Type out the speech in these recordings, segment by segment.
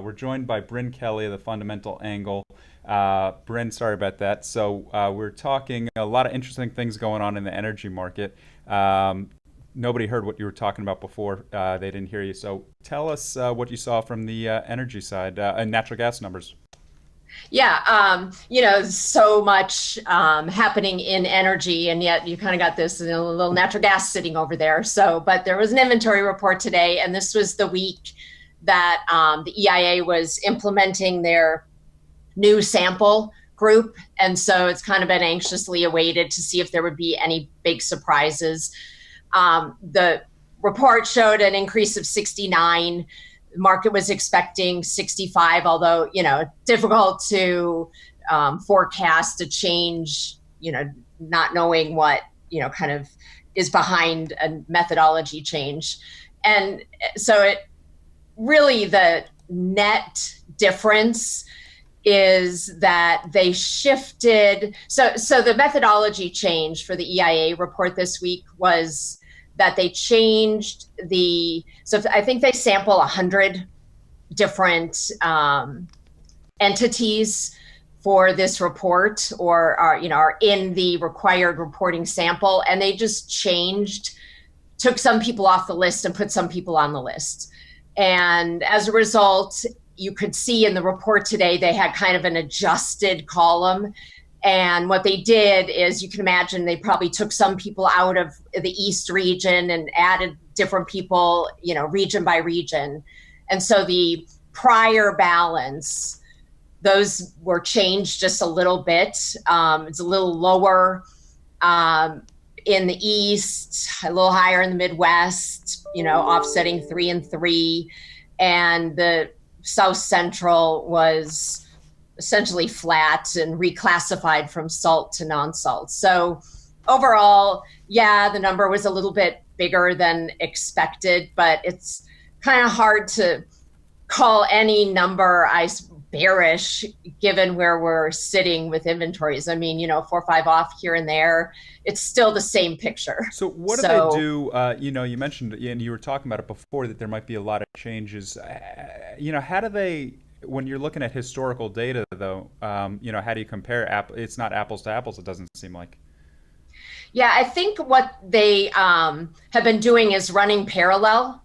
We're joined by Brynne Kelly of the Fundamental Angle. Brynne, sorry about that. So we're talking a lot of interesting things going on in the energy market. Nobody heard what you were talking about before. They didn't hear you. So tell us what you saw from the energy side and natural gas numbers. Yeah, so much happening in energy, and yet you kind of got this little natural gas sitting over there. But there was an inventory report today, and this was the week that the EIA was implementing their new sample group. And so it's kind of been anxiously awaited to see if there would be any big surprises. The report showed an increase of 69. The market was expecting 65, although, difficult to forecast a change, not knowing what, kind of is behind a methodology change. And so the net difference is that they shifted. So the methodology change for the EIA report this week was that they changed so I think they sample 100 different entities for this report, or are in the required reporting sample, and they just took some people off the list and put some people on the list. And as a result, you could see in the report today, they had kind of an adjusted column. And what they did is, you can imagine, they probably took some people out of the East region and added different people, region by region. And so the prior balance, those were changed just a little bit. It's a little lower in the East, a little higher in the Midwest, offsetting 3 and 3. And the South Central was essentially flat and reclassified from salt to non-salt. So overall, the number was a little bit bigger than expected, but it's kind of hard to call any number bearish given where we're sitting with inventories. I mean, 4 or 5 off here and there, it's still the same picture. So what do they do? You mentioned, and you were talking about it before, that there might be a lot of changes. How do they, when you're looking at historical data, though, how do you compare? It's not apples to apples, it doesn't seem like. Yeah, I think what they have been doing is running parallel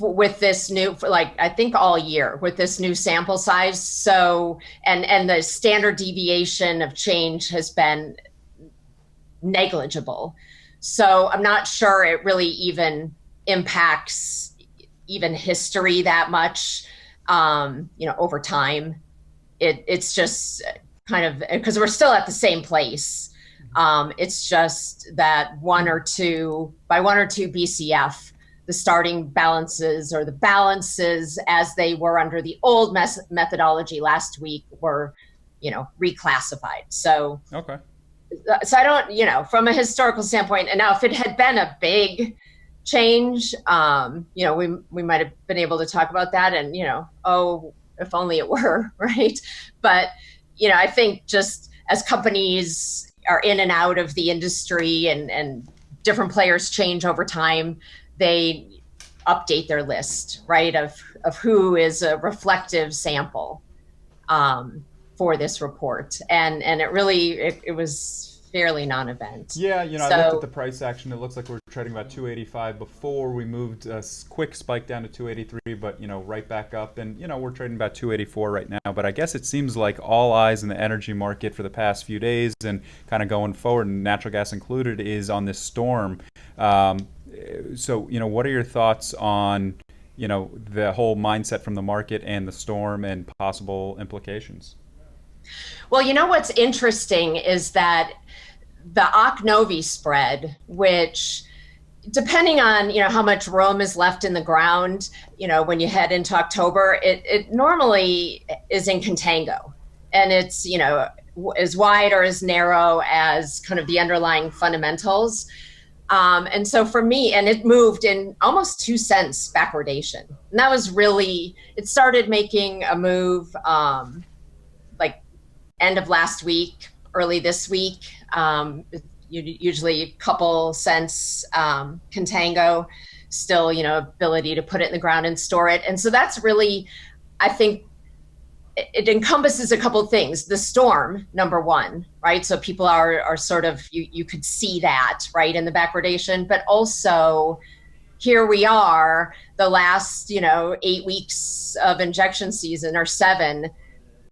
with this new, I think all year, with this new sample size. So, and the standard deviation of change has been negligible. So I'm not sure it really even impacts even history that much, over time. It's just kind of, because we're still at the same place. It's just that by 1 or 2 BCF, the starting balances, or the balances as they were under the old methodology last week, were, reclassified. So, okay. So I don't, from a historical standpoint, and now if it had been a big change, we might have been able to talk about that, and, if only it were, right? But, I think just as companies are in and out of the industry, and different players change over time, they update their list, right, of who is a reflective sample for this report. And it was fairly non-event. Yeah, I looked at the price action. It looks like we're trading about 285 before. We moved a quick spike down to 283, but, right back up. And, we're trading about 284 right now. But I guess it seems like all eyes in the energy market for the past few days, and kind of going forward, and natural gas included, is on this storm. So, what are your thoughts on, the whole mindset from the market and the storm and possible implications? Well, what's interesting is that the OCC-NOVI spread, which, depending on, how much room is left in the ground, when you head into October, it normally is in contango. And it's, as wide or as narrow as kind of the underlying fundamentals. And so for me, and it moved in almost 2 cents backwardation. And that was really, it started making a move end of last week, early this week. usually couple cents contango, still, ability to put it in the ground and store it. And so that's really, I think, it encompasses a couple of things. The storm, number one, right? So people are sort of, you could see that, right, in the backwardation, but also here we are, the last, 8 weeks of injection season, or 7,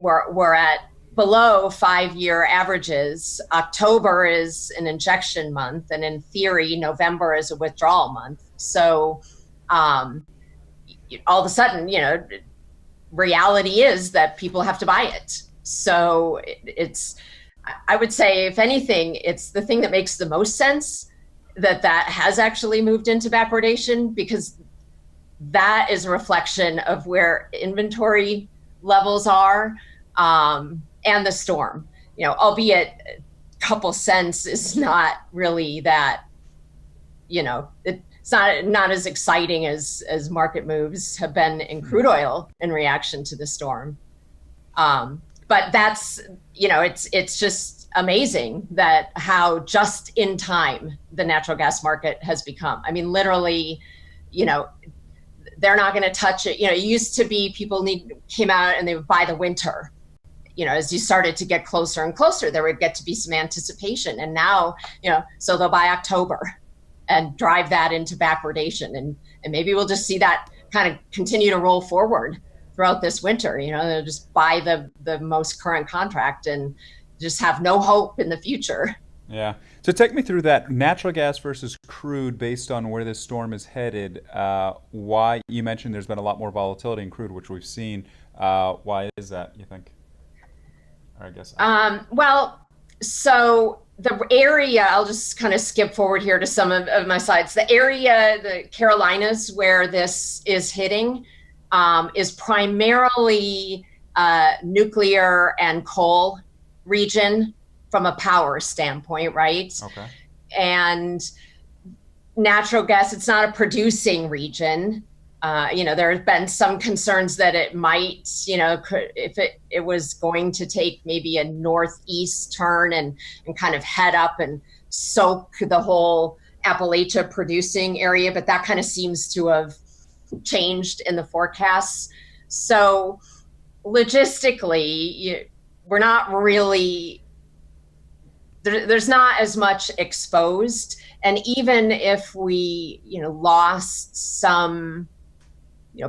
we're at below 5-year averages. October is an injection month, and in theory, November is a withdrawal month. So all of a sudden, reality is that people have to buy it. So I would say, if anything, it's the thing that makes the most sense that has actually moved into backwardation, because that is a reflection of where inventory levels are, and the storm, albeit a couple cents is not really that, it's not as exciting as market moves have been in crude oil in reaction to the storm. But that's, it's just amazing that how just in time the natural gas market has become. I mean, literally, they're not going to touch it. It used to be people came out and they would buy the winter. As you started to get closer and closer, there would get to be some anticipation. And now, so they'll buy October and drive that into backwardation. And maybe we'll just see that kind of continue to roll forward throughout this winter. They'll just buy the most current contract and just have no hope in the future. Yeah. So take me through that natural gas versus crude based on where this storm is headed. Why, you mentioned there's been a lot more volatility in crude, which we've seen. Why is that, you think? Or I guess. Well, so the area, I'll just kind of skip forward here to some of my slides. The area, the Carolinas, where this is hitting, is primarily nuclear and coal region from a power standpoint, right? Okay. And natural gas, it's not a producing region. There have been some concerns that it might, if it was going to take maybe a northeast turn and kind of head up and soak the whole Appalachia producing area, but that kind of seems to have changed in the forecasts. So logistically, we're not really, there's not as much exposed. And even if we, lost some,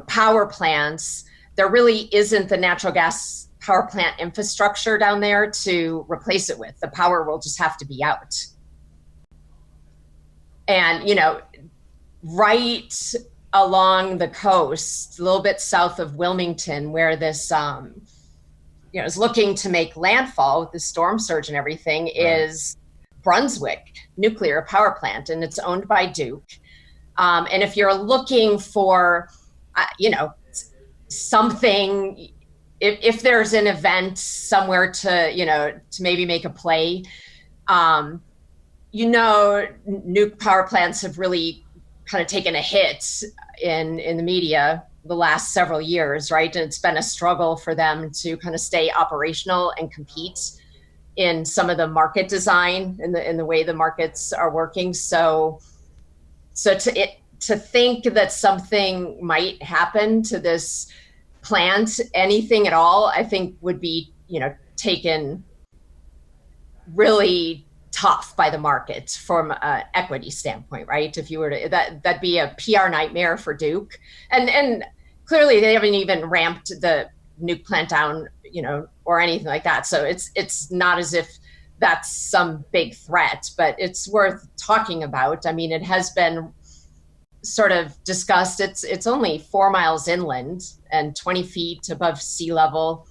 power plants, there really isn't the natural gas power plant infrastructure down there to replace it with. The power will just have to be out. And, right along the coast, a little bit south of Wilmington, where this, is looking to make landfall with the storm surge and everything, right, is Brunswick nuclear power plant, and it's owned by Duke. And if you're looking for, something, if there's an event somewhere to maybe make a play, nuke power plants have really kind of taken a hit in the media the last several years, right? And it's been a struggle for them to kind of stay operational and compete in some of the market design in the way the markets are working. So to think that something might happen to this plant, anything at all, I think would be, taken really tough by the market from an equity standpoint, right? If you were to, that'd be a PR nightmare for Duke. And clearly they haven't even ramped the nuke plant down, or anything like that. So it's not as if that's some big threat, but it's worth talking about. I mean, it has been sort of discussed. It's only 4 miles inland and 20 feet above sea level.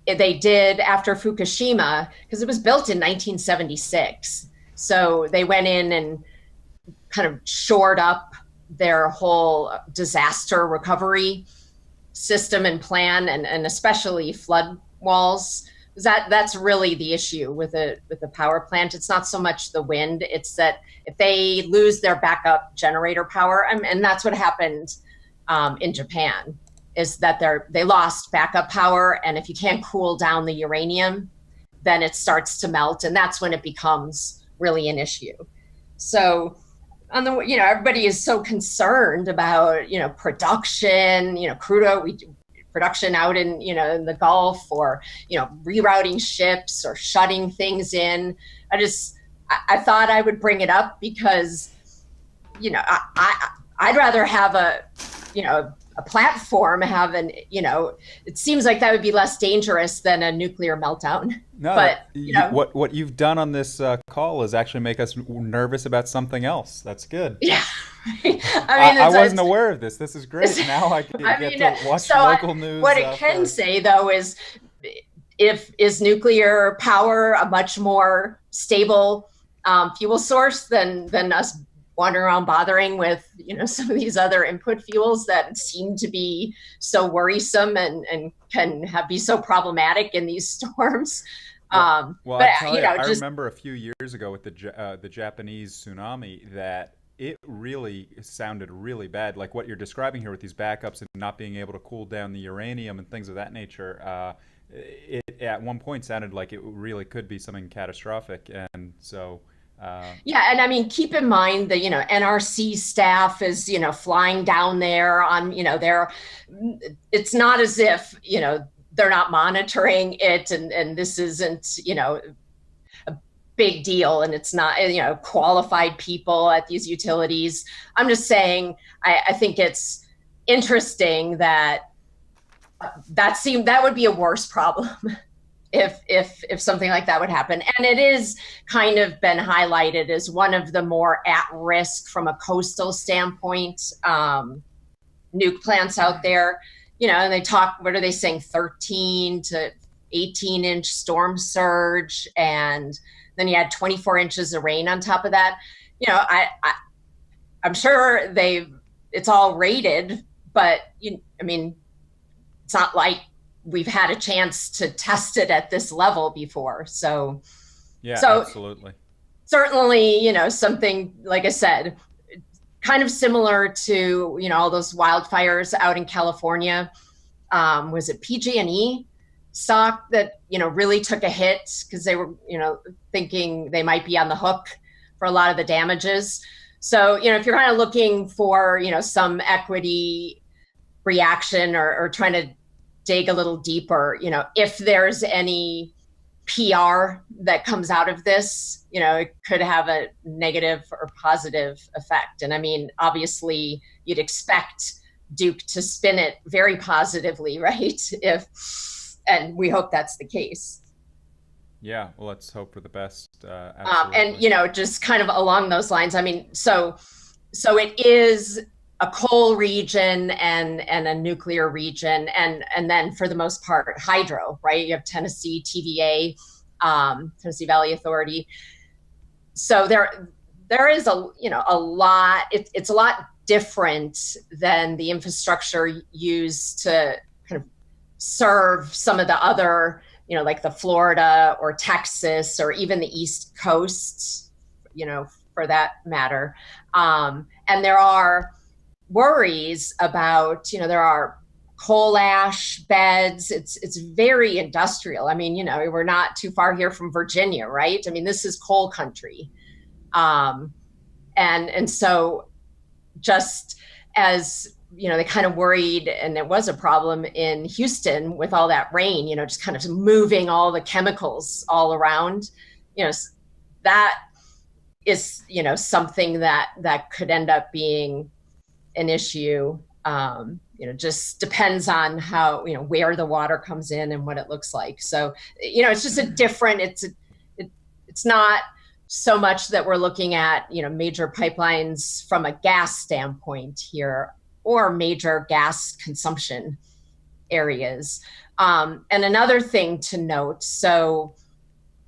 They did after Fukushima, because it was built in 1976. So they went in and kind of shored up their whole disaster recovery system and plan, and especially flood walls. That's really the issue with the power plant. It's not so much the wind, it's that if they lose their backup generator power, and that's what happened in Japan, is that they lost backup power, and if you can't cool down the uranium, then it starts to melt, and that's when it becomes really an issue. So on the, everybody is so concerned about, production, crude oil production out in, in the Gulf, or, rerouting ships or shutting things in. I thought I would bring it up because, I'd rather have a platform have it seems like that would be less dangerous than a nuclear meltdown. No, But, what you've done on this call is actually make us nervous about something else. That's good. yeah. I wasn't aware of this. This is great. Now I get to watch local news. What it can say, though, is is nuclear power a much more stable fuel source than us wandering around bothering with, some of these other input fuels that seem to be so worrisome and can be so problematic in these storms. Well, but I remember a few years ago with the Japanese tsunami that it really sounded really bad. Like what you're describing here with these backups and not being able to cool down the uranium and things of that nature. It at one point sounded like it really could be something catastrophic, and so. Yeah, and I mean, keep in mind that NRC staff is flying down there on it's not as if they're not monitoring it, and this isn't a big deal, and it's not qualified people at these utilities. I'm just saying I think it's interesting that that would be a worse problem. If something like that would happen. And it is kind of been highlighted as one of the more at risk from a coastal standpoint, nuke plants out there, and they talk, what are they saying, 13 to 18 inch storm surge. And then you had 24 inches of rain on top of that. I'm sure it's all rated, but it's not like we've had a chance to test it at this level before. So absolutely. Certainly, something, like I said, kind of similar to, all those wildfires out in California. Was it PG&E stock that, really took a hit because they were, thinking they might be on the hook for a lot of the damages. So, if you're kind of looking for, some equity reaction or trying to dig a little deeper, if there's any PR that comes out of this, it could have a negative or positive effect. And I mean, obviously you'd expect Duke to spin it very positively, right? And we hope that's the case. Yeah, well, let's hope for the best. Absolutely. And, just kind of along those lines, I mean, so it is a coal region and a nuclear region, and then for the most part hydro, right? You have Tennessee TVA, Tennessee Valley Authority. So there is a lot. It's a lot different than the infrastructure used to kind of serve some of the other, like the Florida or Texas or even the East Coast, for that matter. And there are worries about, there are coal ash beds. It's very industrial. I mean, we're not too far here from Virginia, right? I mean, this is coal country. And so just as, they kind of worried, and it was a problem in Houston with all that rain, just kind of moving all the chemicals all around, that is, something that could end up being an issue. Just depends on how, where the water comes in and what it looks like. So, it's just a different, it's not so much that we're looking at, major pipelines from a gas standpoint here or major gas consumption areas. And another thing to note, so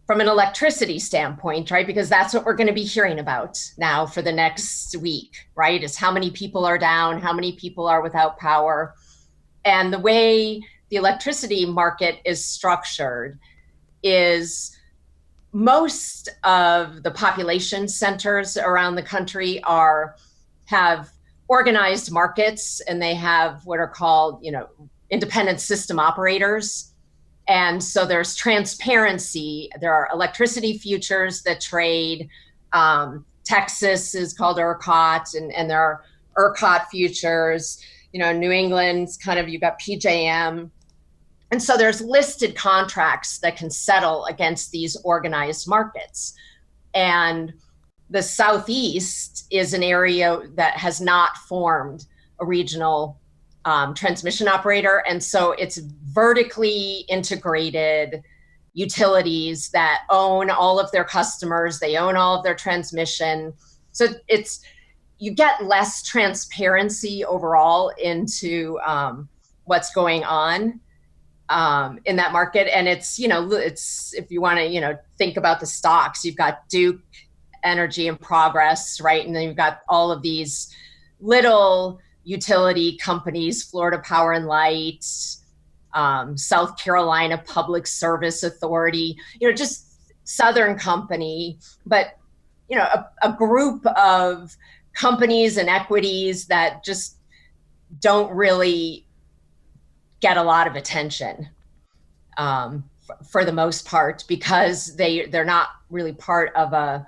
from an electricity standpoint, right, because that's what we're going to be hearing about now for the next week, right, is how many people are down, how many people are without power. And the way the electricity market is structured is most of the population centers around the country have organized markets, and they have what are called, independent system operators. And so there's transparency. There are electricity futures that trade. Texas is called ERCOT, and there are ERCOT futures. New England's kind of, you got PJM. And so there's listed contracts that can settle against these organized markets. And the Southeast is an area that has not formed a regional transmission operator. And so it's vertically integrated utilities that own all of their customers, they own all of their transmission. So you get less transparency overall into what's going on in that market. And it's if you want to, think about the stocks, you've got Duke Energy and Progress, right? And then you've got all of these little utility companies, Florida Power and Light, South Carolina Public Service Authority, just Southern Company, but, a group of companies and equities that just don't really get a lot of attention for the most part, because they're not really part of a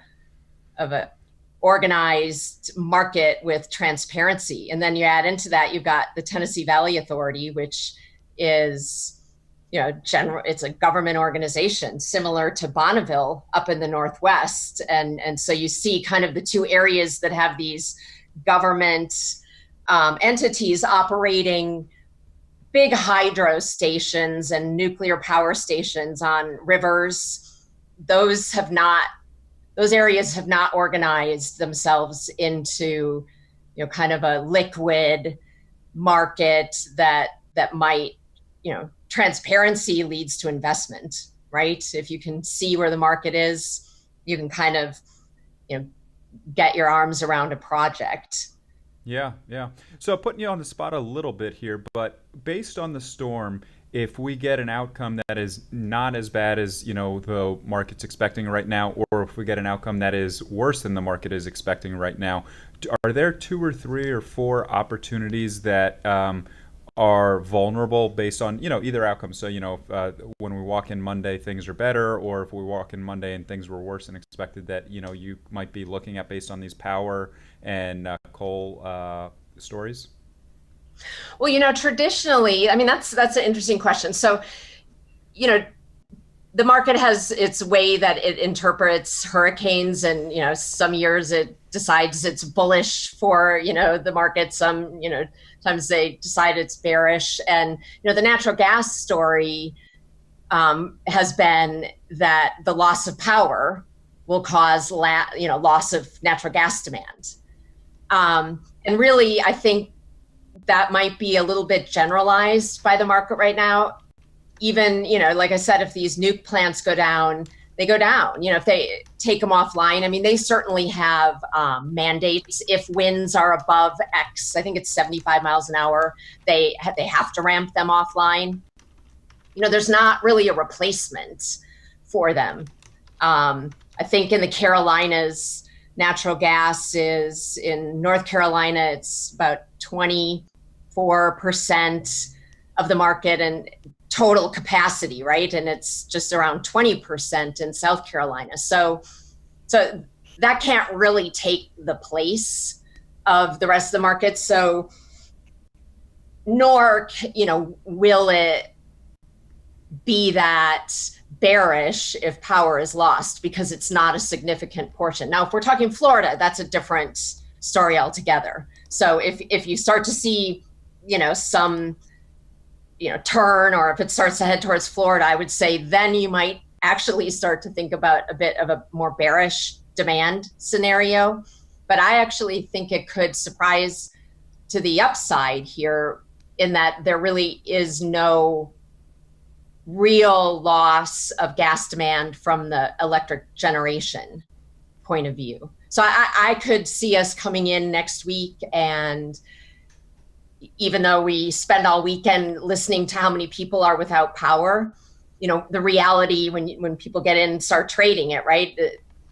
organized market with transparency. And then you add into that, you've got the Tennessee Valley Authority, which is, it's a government organization similar to Bonneville up in the Northwest. And so you see kind of the two areas that have these government entities operating big hydro stations and nuclear power stations on rivers. Those areas have not organized themselves into, kind of a liquid market that might, transparency leads to investment, right? If you can see where the market is, you can kind of, get your arms around a project. Yeah. So putting you on the spot a little bit here, but based on the storm, if we get an outcome that is not as bad as, the market's expecting right now, or if we get an outcome that is worse than the market is expecting right now, are there 2 or 3 or 4 opportunities that are vulnerable based on, either outcome? So, when we walk in Monday, things are better, or if we walk in Monday and things were worse than expected, that, you might be looking at based on these power and coal stories? Well, traditionally, that's an interesting question. So, the market has its way that it interprets hurricanes, and, some years it decides it's bullish for, the market. Some, times they decide it's bearish. And, the natural gas story has been that the loss of power will cause, loss of natural gas demand. And really, I think that might be a little bit generalized by the market right now. Even, like I said, if these nuke plants go down, they go down. If they take them offline, they certainly have mandates. If winds are above X, I think it's 75 miles an hour, they have to ramp them offline. There's not really a replacement for them. I think in the Carolinas, natural gas is, in North Carolina, it's about 24% of the market and total capacity, right? And it's just around 20% in South Carolina. So that can't really take the place of the rest of the market. So nor, will it be that bearish if power is lost, because it's not a significant portion. Now, if we're talking Florida, that's a different story altogether. So if you start to see, some, turn, or if it starts to head towards Florida, I would say then you might actually start to think about a bit of a more bearish demand scenario. But I actually think it could surprise to the upside here, in that there really is no real loss of gas demand from the electric generation point of view. So I could see us coming in next week, and even though we spend all weekend listening to how many people are without power, the reality when people get in and start trading it, right,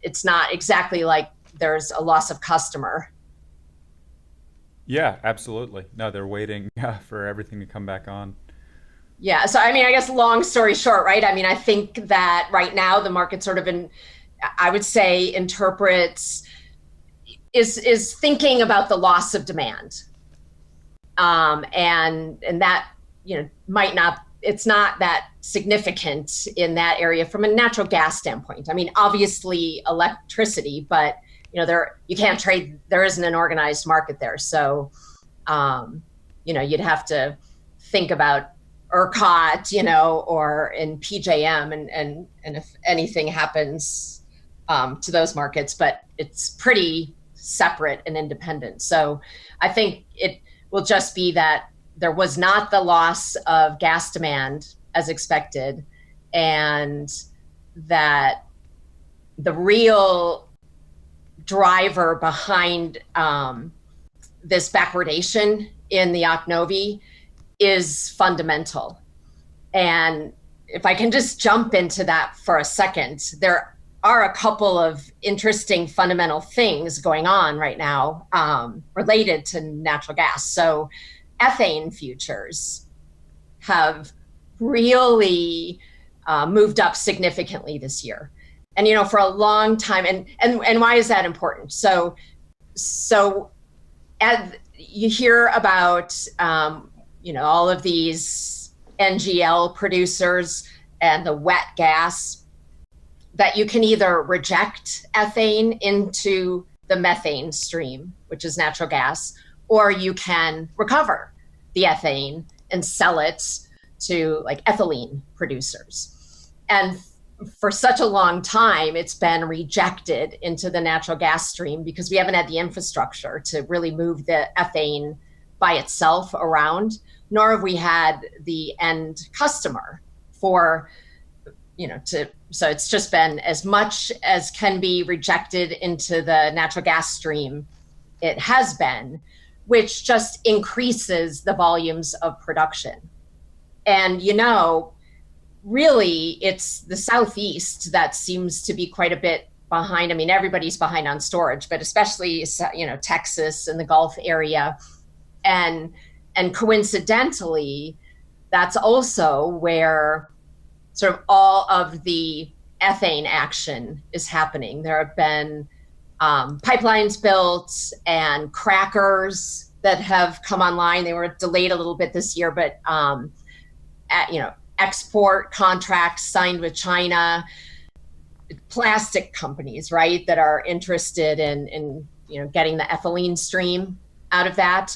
it's not exactly like there's a loss of customer. Yeah, absolutely. No, they're waiting for everything to come back on. Yeah. So, I mean, I guess long story short, right? I mean, I think that right now the market sort of I would say interprets, is thinking about the loss of demand. And that, might not, it's not that significant in that area from a natural gas standpoint. I mean, obviously electricity, but you can't trade, there isn't an organized market there. So, you'd have to think about ERCOT, or in PJM, and if anything happens to those markets, but it's pretty separate and independent. So I think it will just be that there was not the loss of gas demand as expected, and that the real driver behind this backwardation in the Ocnovi is fundamental. And if I can just jump into that for a second, there are a couple of interesting fundamental things going on right now related to natural gas. So ethane futures have really moved up significantly this year. And, for a long time, and why is that important? So as you hear about, all of these NGL producers and the wet gas, that you can either reject ethane into the methane stream, which is natural gas, or you can recover the ethane and sell it to like ethylene producers. And for such a long time, it's been rejected into the natural gas stream because we haven't had the infrastructure to really move the ethane by itself around, nor have we had the end customer for, so it's just been as much as can be rejected into the natural gas stream, it has been, which just increases the volumes of production. And, really, it's the Southeast that seems to be quite a bit behind. I mean, everybody's behind on storage, but especially, Texas and the Gulf area. And coincidentally, that's also where sort of all of the ethane action is happening. There have been pipelines built and crackers that have come online. They were delayed a little bit this year, but export contracts signed with China, plastic companies, right, that are interested in getting the ethylene stream out of that.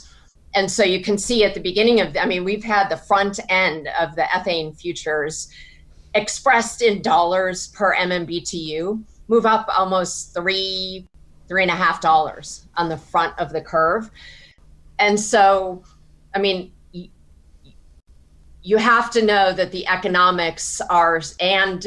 And so you can see at the beginning we've had the front end of the ethane futures expressed in dollars per MMBTU move up almost $3.50 on the front of the curve. And so, you have to know that the economics are, and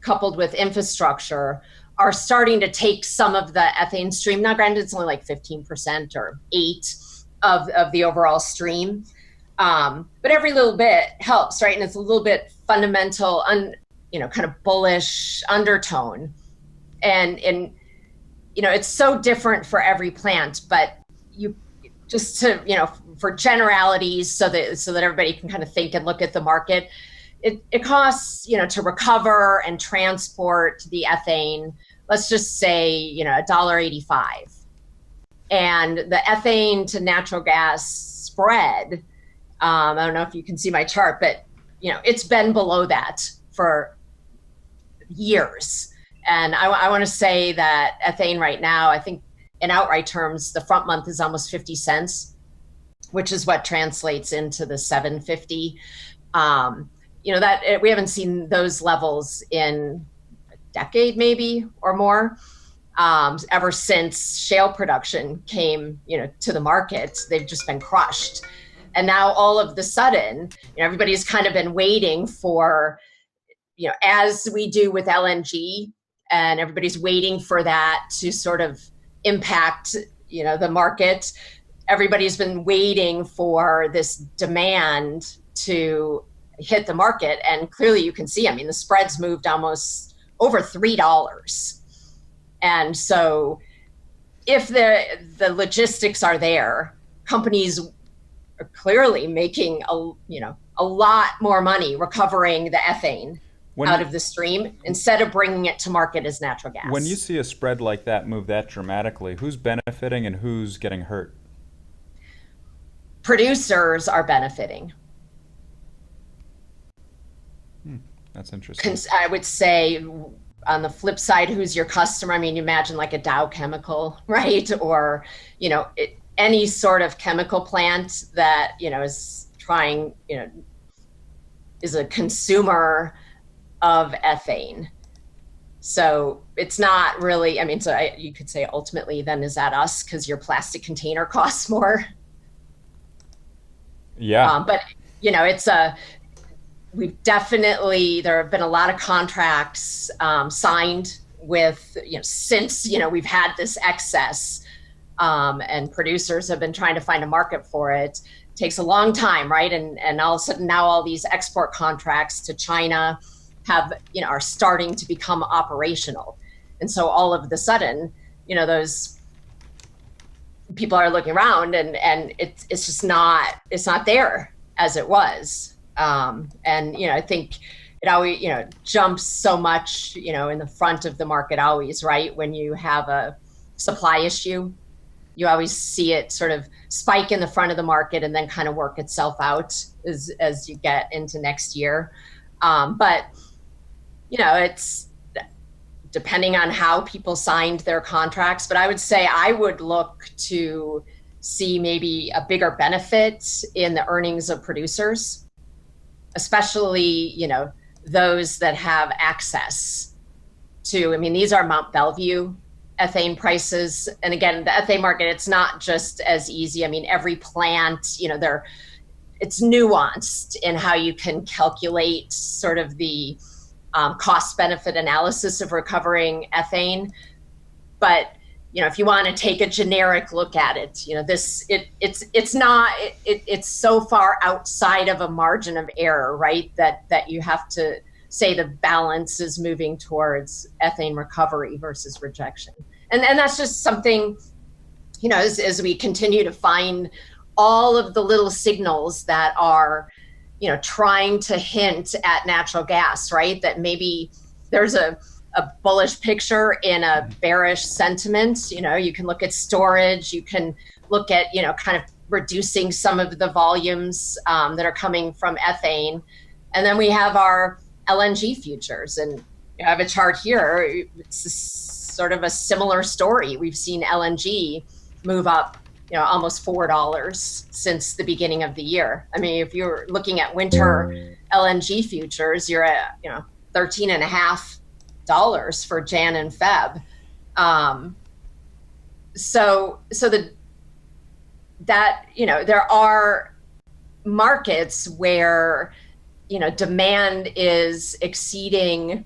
coupled with infrastructure, are starting to take some of the ethane stream. Now, granted, it's only like 15% or 8% of the overall stream. But every little bit helps, right? And it's a little bit fundamental, kind of bullish undertone. And it's so different for every plant, but just to, for generalities so that everybody can kind of think and look at the market, it costs, to recover and transport the ethane, let's just say, $1.85. And the ethane to natural gas spread, I don't know if you can see my chart, but it's been below that for years. And I want to say that ethane right now, I think in outright terms, the front month is almost 50 cents, which is what translates into the 750. That we haven't seen those levels in a decade, maybe, or more. Ever since shale production came, to the market, they've just been crushed. And now all of the sudden, everybody's kind of been waiting for, as we do with LNG, and everybody's waiting for that to sort of impact, the market. Everybody's been waiting for this demand to hit the market. And clearly you can see, the spreads moved almost over $3. And so if the logistics are there, companies are clearly making a lot more money recovering the ethane out When of the stream instead of bringing it to market as natural gas. when you see a spread like that move that dramatically, who's benefiting and who's getting hurt? Producers are benefiting. That's interesting. I would say on the flip side, who's your customer? I mean, you imagine like a Dow Chemical, right? Or, any sort of chemical plant that, is trying, is a consumer of ethane. So it's not really, I mean, you could say ultimately then is that us because your plastic container costs more? Yeah. But, there have been a lot of contracts signed with, since, we've had this excess and producers have been trying to find a market for it. It takes a long time, right? And all of a sudden now all these export contracts to China are starting to become operational. And so all of the sudden, those people are looking around and it's just it's not there as it was. I think it always, jumps so much, in the front of the market always, right? When you have a supply issue, you always see it sort of spike in the front of the market and then kind of work itself out as you get into next year. But it's depending on how people signed their contracts, but I would say I would look to see maybe a bigger benefit in the earnings of producers, especially, those that have access to, I mean, these are Mont Belvieu ethane prices. And again, the ethane market, it's not just as easy. I mean, every plant, it's nuanced in how you can calculate sort of the cost benefit analysis of recovering ethane. But, if you want to take a generic look at it, it's so far outside of a margin of error, right? That you have to say the balance is moving towards ethane recovery versus rejection. And that's just something, as we continue to find all of the little signals that are, trying to hint at natural gas, right? That maybe there's a bullish picture in a bearish sentiment. You can look at storage, you can look at, kind of reducing some of the volumes that are coming from ethane. And then we have our LNG futures. And I have a chart here. It's sort of a similar story. We've seen LNG move up, almost $4 since the beginning of the year. I mean, if you're looking at winter LNG futures, you're at, $13.50 for Jan and Feb. There are markets where, demand is exceeding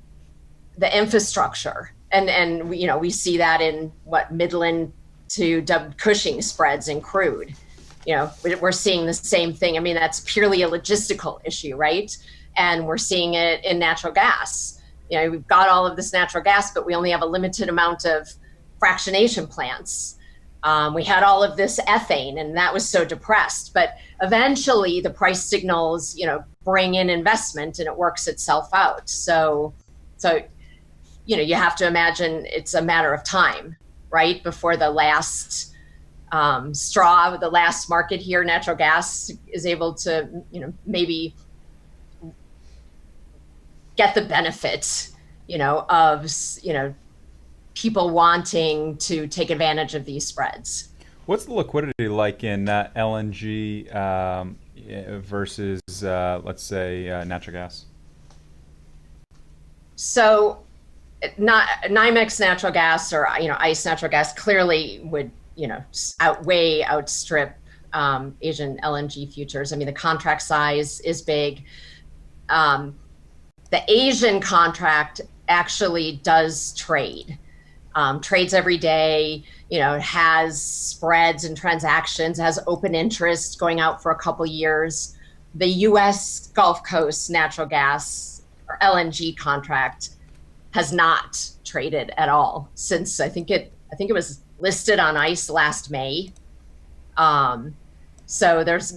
the infrastructure. And we see that in Midland to Cushing spreads in crude. We're seeing the same thing. I mean, that's purely a logistical issue, right? And we're seeing it in natural gas. We've got all of this natural gas, but we only have a limited amount of fractionation plants. We had all of this ethane, and that was so depressed. But eventually, the price signals, bring in investment, and it works itself out. So you have to imagine it's a matter of time, right, before the last straw, the last market here, natural gas, is able to, maybe get the benefit, of, people wanting to take advantage of these spreads. What's the liquidity like in LNG versus, let's say, natural gas? So, not NYMEX natural gas or ICE natural gas clearly would outstrip Asian LNG futures. I mean, the contract size is big. The Asian contract actually does trade. Trades every day, has spreads and transactions, has open interest going out for a couple years. The U.S. Gulf Coast natural gas or LNG contract has not traded at all since I think it was listed on ICE last May. So there's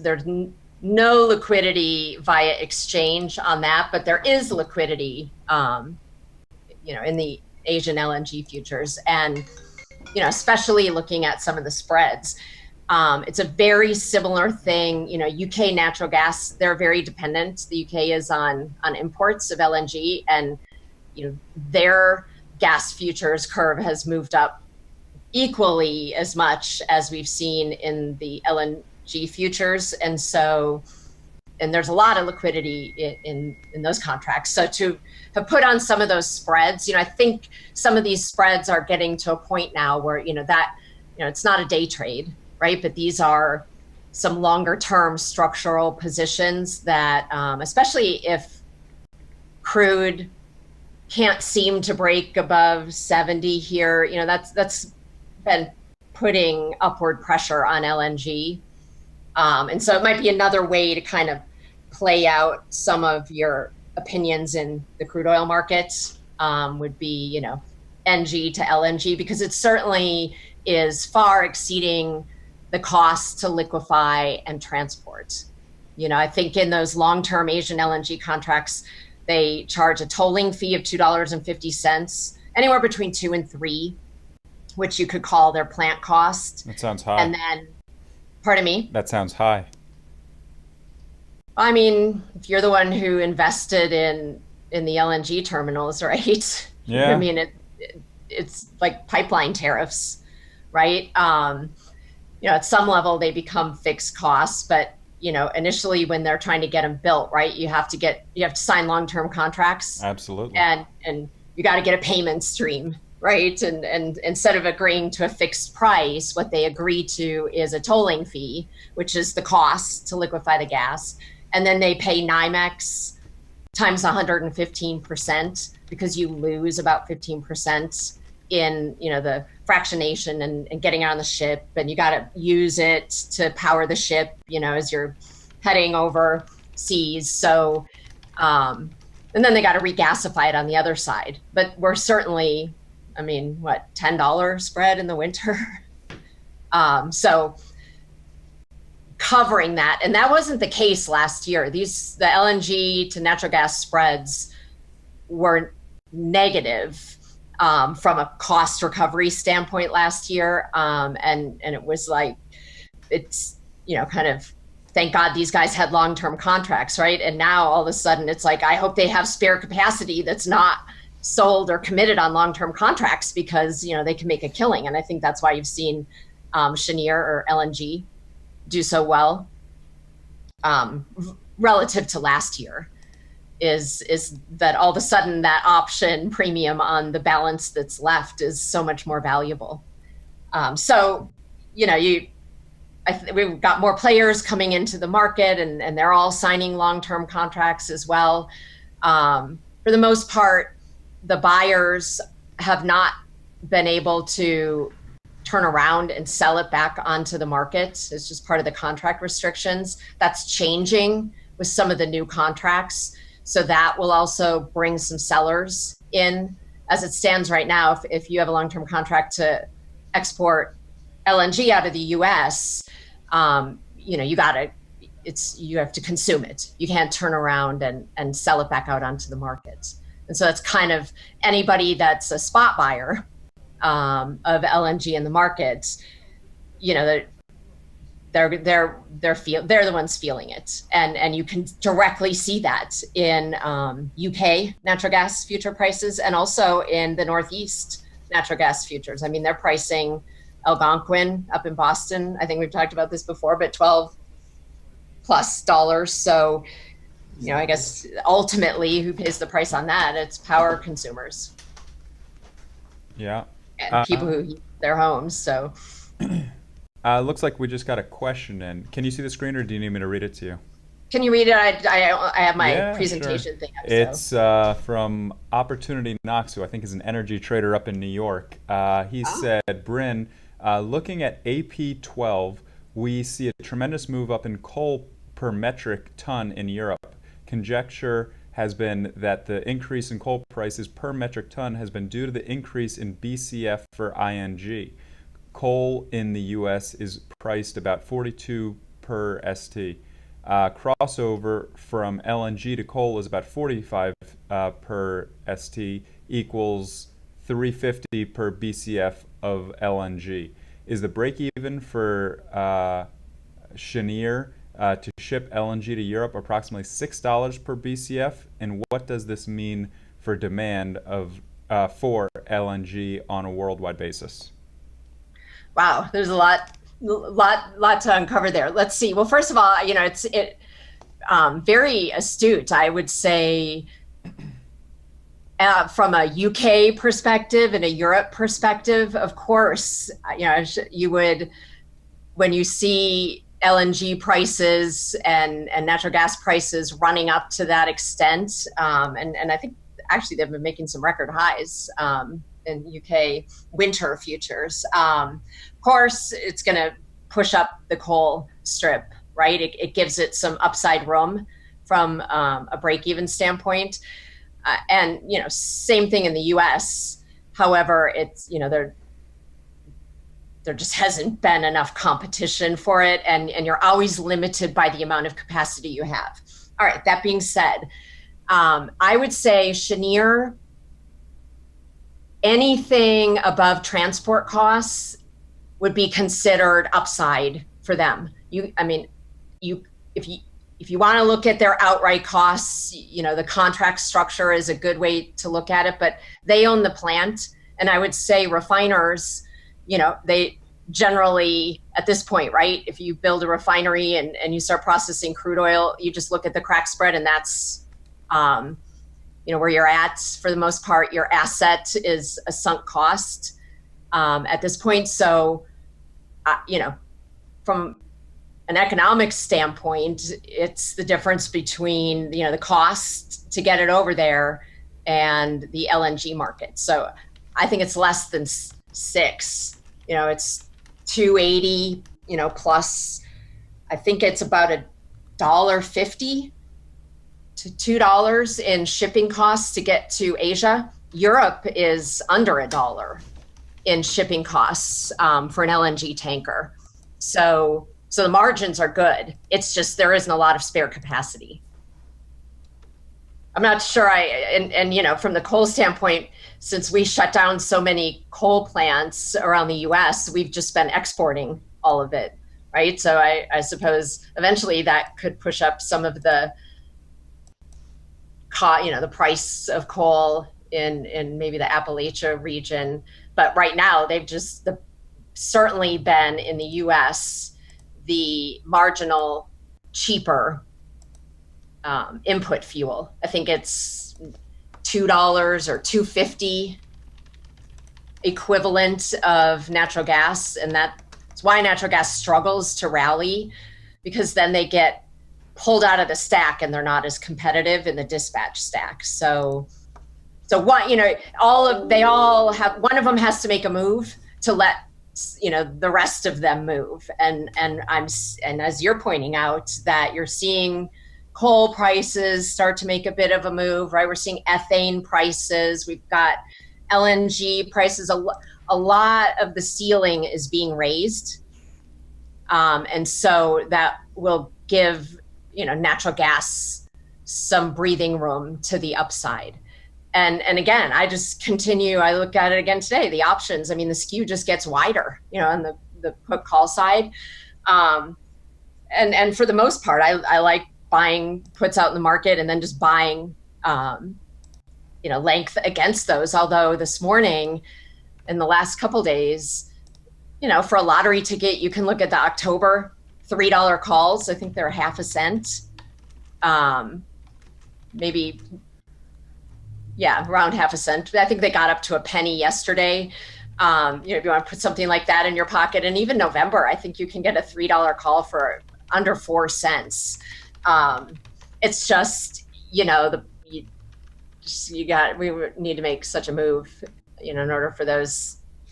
no liquidity via exchange on that, but there is liquidity, in the Asian LNG futures, and especially looking at some of the spreads. It's a very similar thing. UK natural gas, they're very dependent. The UK is on imports of LNG, and their gas futures curve has moved up equally as much as we've seen in the LNG futures. And there's a lot of liquidity in those contracts. So to have put on some of those spreads, I think some of these spreads are getting to a point now where, it's not a day trade, right? But these are some longer term structural positions that, especially if crude can't seem to break above 70 here, that's been putting upward pressure on LNG. And so it might be another way to kind of play out some of your opinions in the crude oil markets, would be, NG to LNG, because it certainly is far exceeding the cost to liquefy and transport. I think in those long-term Asian LNG contracts, they charge a tolling fee of $2.50, anywhere between 2 and 3, which you could call their plant cost. That sounds high. And then, pardon me? That sounds high. I mean, if you're the one who invested in the LNG terminals, right? Yeah. I mean, it's like pipeline tariffs, right? At some level they become fixed costs, but initially when they're trying to get them built, right, you have to sign long-term contracts. Absolutely. And you got to get a payment stream, right? And instead of agreeing to a fixed price, what they agree to is a tolling fee, which is the cost to liquefy the gas. And then they pay NYMEX times 115%, because you lose about 15% in, the fractionation and getting it on the ship. And you got to use it to power the ship, as you're heading overseas. So, and then they got to regasify it on the other side. But we're certainly, $10 spread in the winter. So covering that, and that wasn't the case last year. The LNG to natural gas spreads were negative from a cost recovery standpoint last year, and it was like, it's kind of, thank God these guys had long-term contracts, right? And now all of a sudden it's like, I hope they have spare capacity that's not sold or committed on long-term contracts, because they can make a killing. And I think that's why you've seen Cheniere or LNG do so well relative to last year, is that all of a sudden that option premium on the balance that's left is so much more valuable. We've got more players coming into the market, and they're all signing long-term contracts as well. For the most part, the buyers have not been able to turn around and sell it back onto the market. It's just part of the contract restrictions. That's changing with some of the new contracts. So that will also bring some sellers in. As it stands right now, if you have a long-term contract to export LNG out of the US, you have to consume it. You can't turn around and sell it back out onto the market. And so that's kind of anybody that's a spot buyer of LNG in the market, they're the ones feeling it, and you can directly see that in UK natural gas future prices, and also in the Northeast natural gas futures. They're pricing Algonquin up in Boston. I think we've talked about this before, but $12+ So, I guess ultimately who pays the price on that? It's power consumers. Yeah. And people who heat their homes. So looks like we just got a question in. Can you see the screen, or do you need me to read it to you? Can you read it? I have my presentation sure. thing up. It's from Opportunity Knox, who I think is an energy trader up in New York. He said, Brynne, looking at AP12, we see a tremendous move up in coal per metric ton in Europe. Conjecture has been that the increase in coal prices per metric ton has been due to the increase in BCF for ING. Coal in the U.S. is priced about 42 per ST. Crossover from LNG to coal is about 45 per ST equals 350 per BCF of LNG. Is the break even for Cheniere to ship LNG to Europe approximately $6 per BCF? And what does this mean for demand of for LNG on a worldwide basis? Wow, there's a lot to uncover there. Let's see. Well, first of all, it's very astute, I would say, from a UK perspective and a Europe perspective. Of course, you would, when you see LNG prices and natural gas prices running up to that extent, and I think actually they've been making some record highs in UK winter futures. Of course, it's going to push up the coal strip, right? It gives it some upside room from a break-even standpoint. And, same thing in the US. However, it's, there just hasn't been enough competition for it. And you're always limited by the amount of capacity you have. All right, that being said, I would say Cheniere, anything above transport costs would be considered upside for them. If you want to look at their outright costs, the contract structure is a good way to look at it, but they own the plant. And I would say refiners, they generally, at this point, right, if you build a refinery and you start processing crude oil, you just look at the crack spread, and that's, where you're at. For the most part, your asset is a sunk cost at this point. So, from an economic standpoint, it's the difference between, the cost to get it over there and the LNG market. So I think it's less than $6. It's $2.80, plus I think it's about $1.50 to $2 in shipping costs to get to Asia. Europe is under $1 in shipping costs for an LNG tanker. So the margins are good. It's just there isn't a lot of spare capacity. I'm not sure from the coal standpoint, since we shut down so many coal plants around the US, we've just been exporting all of it, right? So I suppose eventually that could push up some of the the price of coal in maybe the Appalachia region. But right now they've just certainly been in the US the marginal cheaper input fuel. I think it's $2 or $2.50 equivalent of natural gas, and that's why natural gas struggles to rally, because then they get pulled out of the stack and they're not as competitive in the dispatch stack. So what, they all have, one of them has to make a move to let the rest of them move. And as you're pointing out, that you're seeing coal prices start to make a bit of a move, right? We're seeing ethane prices. We've got LNG prices. A lot of the ceiling is being raised. And so that will give, natural gas some breathing room to the upside. And again, I just continue, I look at it again today, the options, the skew just gets wider, on the put call side. And for the most part, I like buying puts out in the market and then just buying, length against those. Although this morning, in the last couple days, for a lottery ticket, you can look at the October $3 calls. I think they're half a cent, maybe. Yeah, around half a cent. I think they got up to a penny yesterday. If you want to put something like that in your pocket, and even November, I think you can get a $3 call for under 4 cents. It's just, we need to make such a move, in order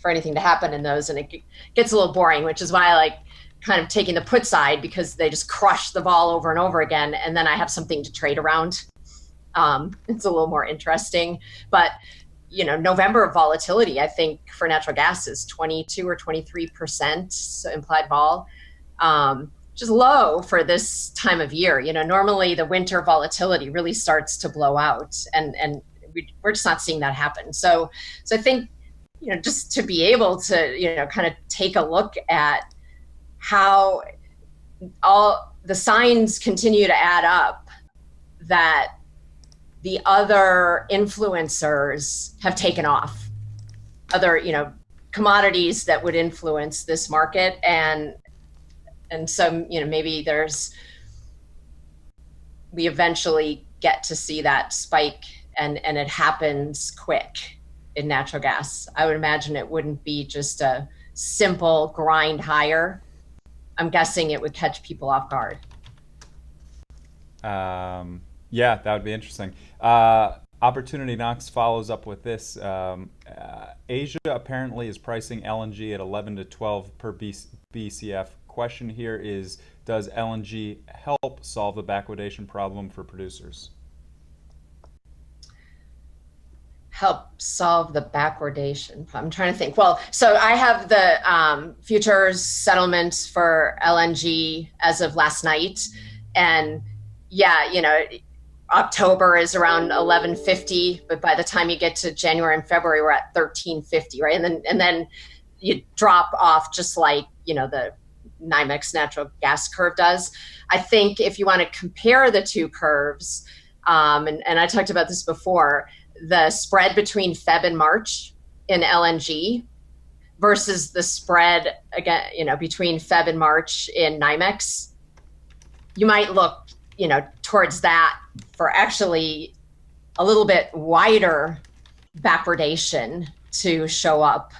for anything to happen in those, and it gets a little boring, which is why I like kind of taking the put side, because they just crush the ball over and over again, and then I have something to trade around. It's a little more interesting, but November volatility, I think for natural gas is 22 or 23% implied vol. which is low for this time of year. Normally the winter volatility really starts to blow out, and we're just not seeing that happen. So I think, just to be able to, kind of take a look at how all the signs continue to add up that the other influencers have taken off, other, commodities that would influence this market. And so, maybe we eventually get to see that spike, and it happens quick in natural gas. I would imagine it wouldn't be just a simple grind higher. I'm guessing it would catch people off guard. Yeah, that would be interesting. Opportunity Knox follows up with this. Asia apparently is pricing LNG at 11 to 12 per BCF. Question here is, does LNG help solve the backwardation problem for producers? Help solve the backwardation. I'm trying to think. Well, so I have the futures settlements for LNG as of last night. And yeah, October is around 11.50, but by the time you get to January and February, we're at 13.50, right? And then you drop off just like, the NYMEX natural gas curve does. I think if you want to compare the two curves, and I talked about this before, the spread between Feb and March in LNG versus the spread again, between Feb and March in NYMEX, you might look, towards that for actually a little bit wider backwardation to show up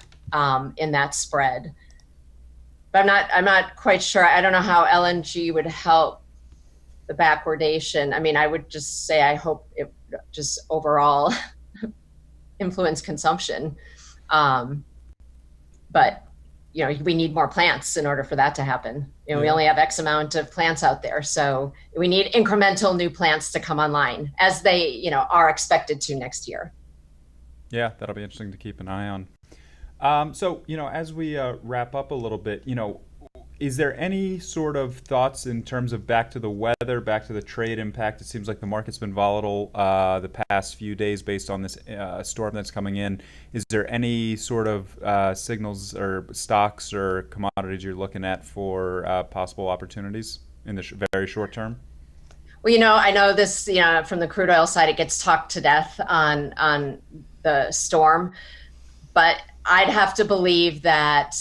in that spread. But I'm not quite sure. I don't know how LNG would help the backwardation. I mean, I would just say I hope it just overall influence consumption. But we need more plants in order for that to happen. We only have X amount of plants out there. So we need incremental new plants to come online, as they, are expected to next year. Yeah, that'll be interesting to keep an eye on. So, as we wrap up a little bit, is there any sort of thoughts in terms of back to the weather, back to the trade impact? It seems like the market's been volatile the past few days based on this storm that's coming in. Is there any sort of signals or stocks or commodities you're looking at for possible opportunities in the very short term? Well, I know this, from the crude oil side, it gets talked to death on the storm, but I'd have to believe that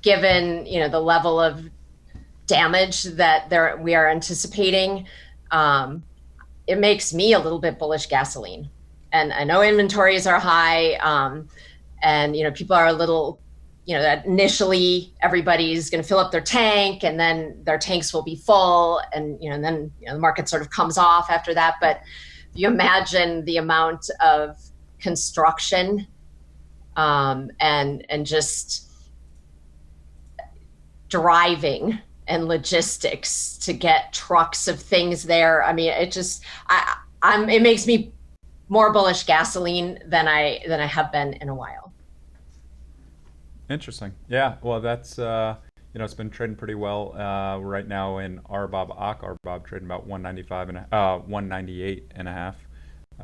given, the level of damage that we are anticipating, it makes me a little bit bullish gasoline. And I know inventories are high, and, people are a little, that initially everybody's going to fill up their tank, and then their tanks will be full, and, then the market sort of comes off after that. But you imagine the amount of construction and just driving and logistics to get trucks of things there. I mean, it makes me more bullish gasoline than I have been in a while. Interesting. Yeah. Well, that's it's been trading pretty well right now in RBOB trading about 195 and 198 and a half.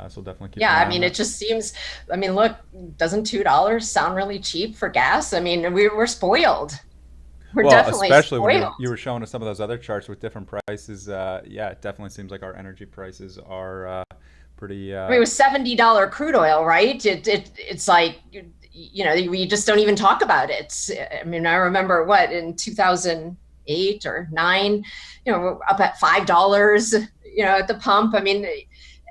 So definitely keep. Yeah, I mean, it just seems. I mean, look, doesn't $2 sound really cheap for gas? I mean, we're spoiled. We're definitely especially spoiled. when you were showing us some of those other charts with different prices. Yeah, it definitely seems like our energy prices are pretty. I mean, it was $70 crude oil, right? It's like, we just don't even talk about it. I mean, I remember in 2008 or 9, we're up at $5, at the pump. I mean,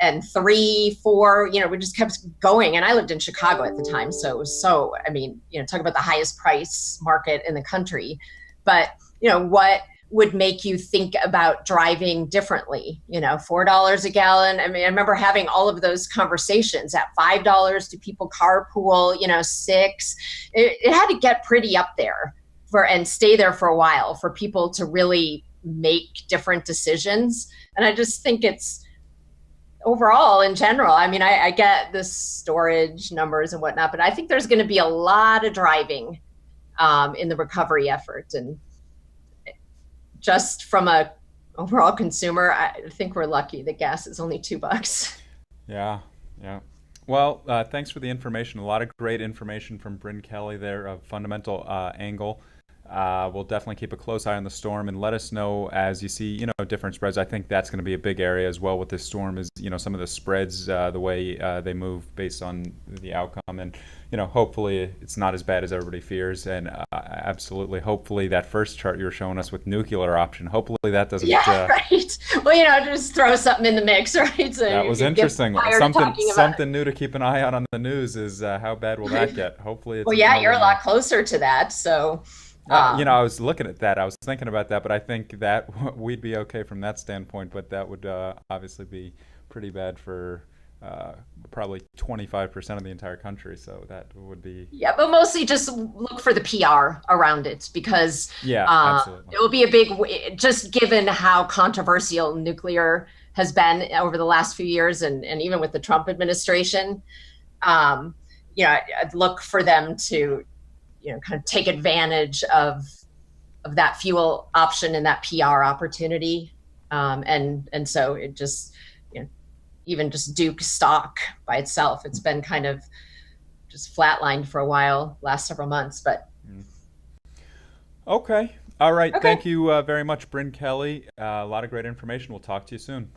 and 3, 4, we just kept going. And I lived in Chicago at the time. So it was I mean, talk about the highest price market in the country. But, what would make you think about driving differently? $4 a gallon. I mean, I remember having all of those conversations. At $5, do people carpool? $6. It had to get pretty up there and stay there for a while for people to really make different decisions. And I just think it's overall in general. I mean, I get the storage numbers and whatnot, but I think there's going to be a lot of driving in the recovery effort. And just from a overall consumer, I think we're lucky that gas is only $2. Yeah, yeah. Well, thanks for the information. A lot of great information from Brynne Kelly there, a fundamental angle. We'll definitely keep a close eye on the storm and let us know as you see, different spreads. I think that's going to be a big area as well with this storm is, some of the spreads, the way they move based on the outcome. And, hopefully it's not as bad as everybody fears. And absolutely, hopefully that first chart you were showing us with nuclear option, hopefully that doesn't. Yeah, right. Well, just throw something in the mix, right? So that was you get interesting. tired of Something talking about something new to keep an eye on the news is how bad will that get? Hopefully it's Well, yeah, you're a lower. lot closer to that. So, I was looking at that. I was thinking about that, but I think that we'd be okay from that standpoint. But that would obviously be pretty bad for probably 25% of the entire country. So that would be. yeah, but mostly just look for the PR around it because Yeah, absolutely. it will be a just given how controversial nuclear has been over the last few years and even with the Trump administration. I'd look for them to kind of take advantage of that fuel option and that PR opportunity. And so it just, even just Duke stock by itself, it's been kind of just flatlined for a while, last several months, but. Okay. All right. Okay. Thank you very much, Brynne Kelly. A lot of great information. We'll talk to you soon.